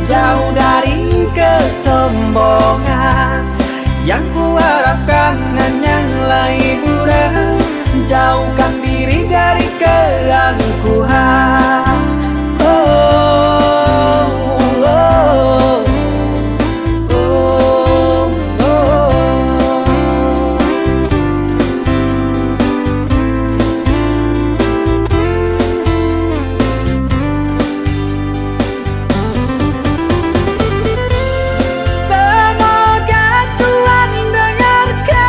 jauh dari kesombongan. Yang kuharapkan hanyalah hiburan, jauhkan diri dari keangkuhan. Oh, oh, oh, oh, oh. Semoga Tuhan dengarkan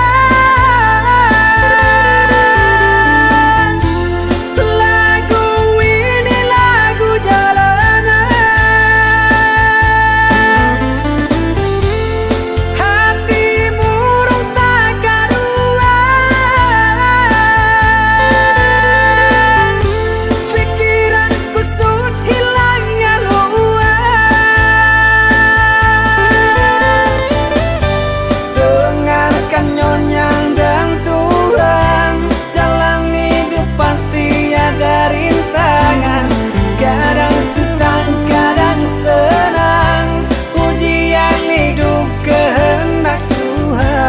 lagu ini, lagu jalanan. Hati murung tak karuan, pikiran kusut hilangnya luar. Dengarkan nyonyang dan Tuhan, jalan hidup pasti ada rintangan. Kadang susah, kadang senang, ujian hidup kehendak Tuhan.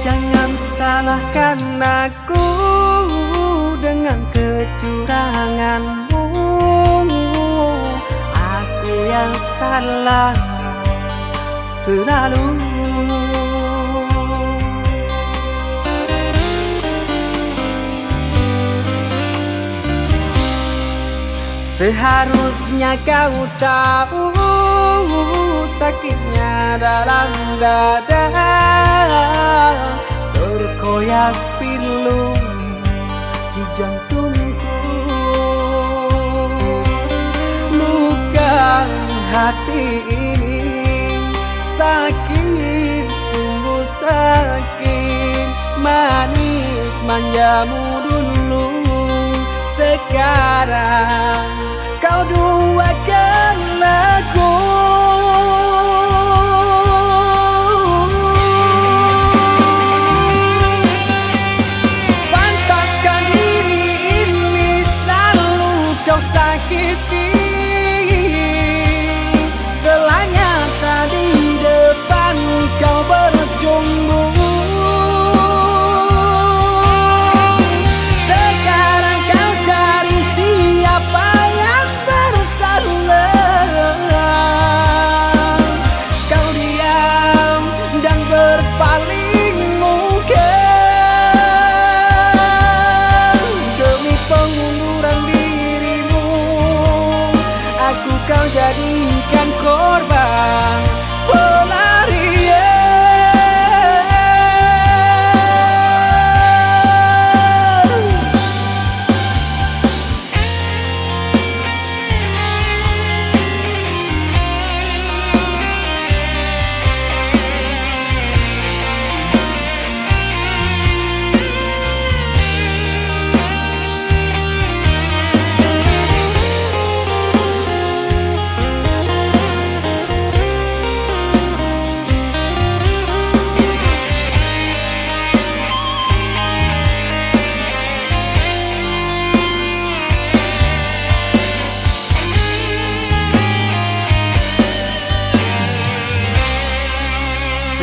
Jangan salahkan aku dengan kecuranganmu. Aku yang salah selalu. Seharusnya kau tahu sakitnya dalam dada, terkoyak pilu di jantungku. Luka hati ini sakit, sungguh sakit. Manis manjamu dulu, sekarang kau duakan aku. Pantaskah diri ini selalu kau sakiti? Gelanya tadi depan kau berjumbu. Sekarang kau cari siapa yang bersalah. Kau diam dan berpaling muka. Demi pengunduran dirimu, aku kau jadikan korban pelarian.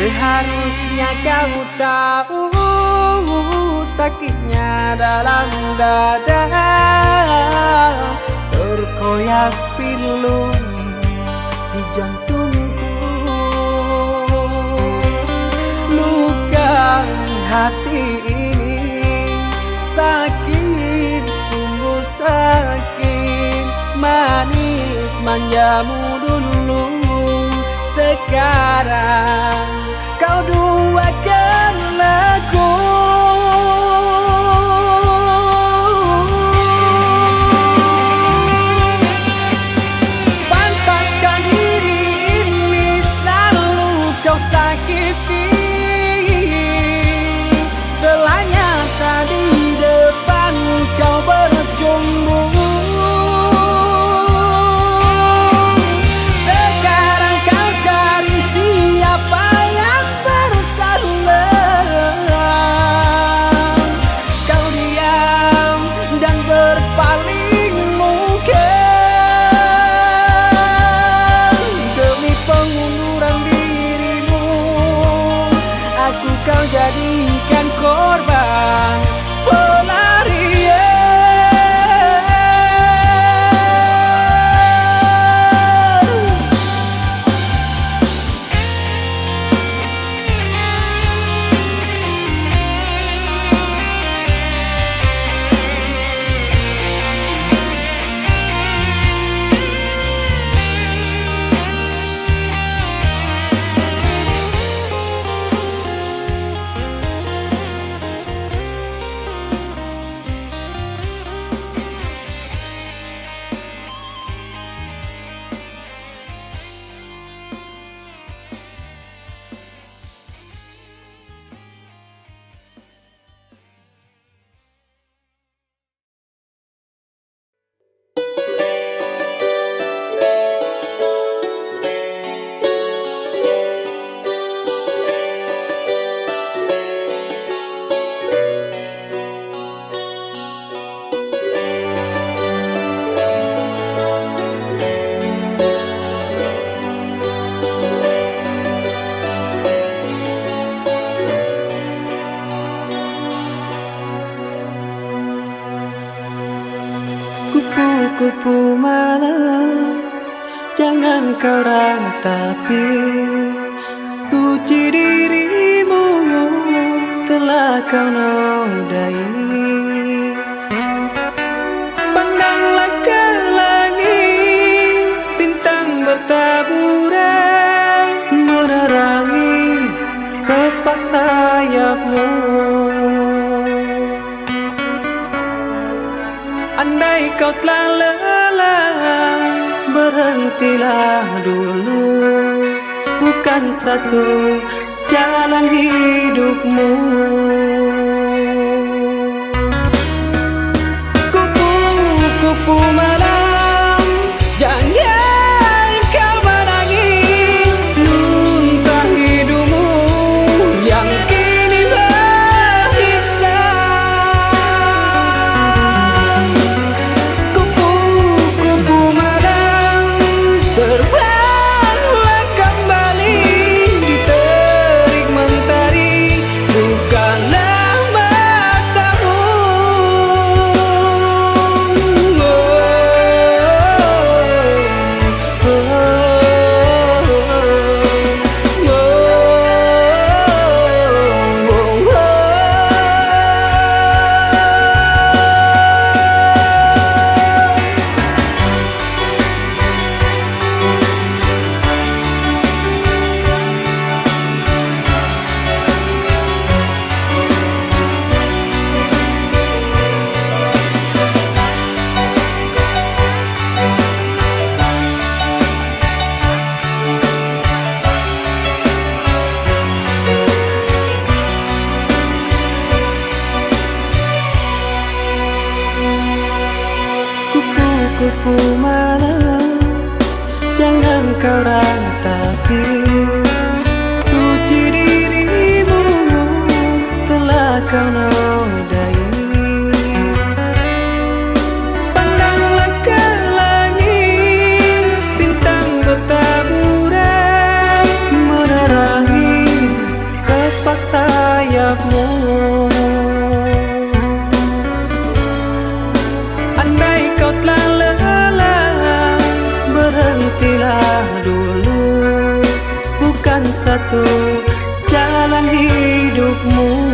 Seharusnya kau tahu sakitnya dalam dada, terkoyak pilu di jantungku. Luka hati ini sakit, sungguh sakit. Manis manjamu dulu, sekarang kau duakan aku. Pantaskah diri ini selalu kau sakiti? Gelanya tadi depan kau berjumbu. Sekarang kau cari siapa yang bersalah. Kau diam dan berpaling muka. Demi pengunduran dirimu, aku kau jadikan korban pelarian. Kupu-kupu malam, jangan kau ratapi. Suci dirimu telah kau nodai. Pandanglah ke langit, bintang bertaburan, menara dulu, bukan satu jalan hidupmu. Kupu-kupu malam, jangan kau menangis, muntah hidupmu yang kini berhisap. Kupu-kupu malam, terbanglah kembali di terik mentari, bukanlah matamu. Kupu-kupu malam, jangan kau ratapi, suci dirimu telah kau nodai. Pandanglah ke langit, bintang bertaburan menerangi kepak sayapmu. Andai kau telah lelah, berhentilah dulu, bukan satu jalan hidupmu.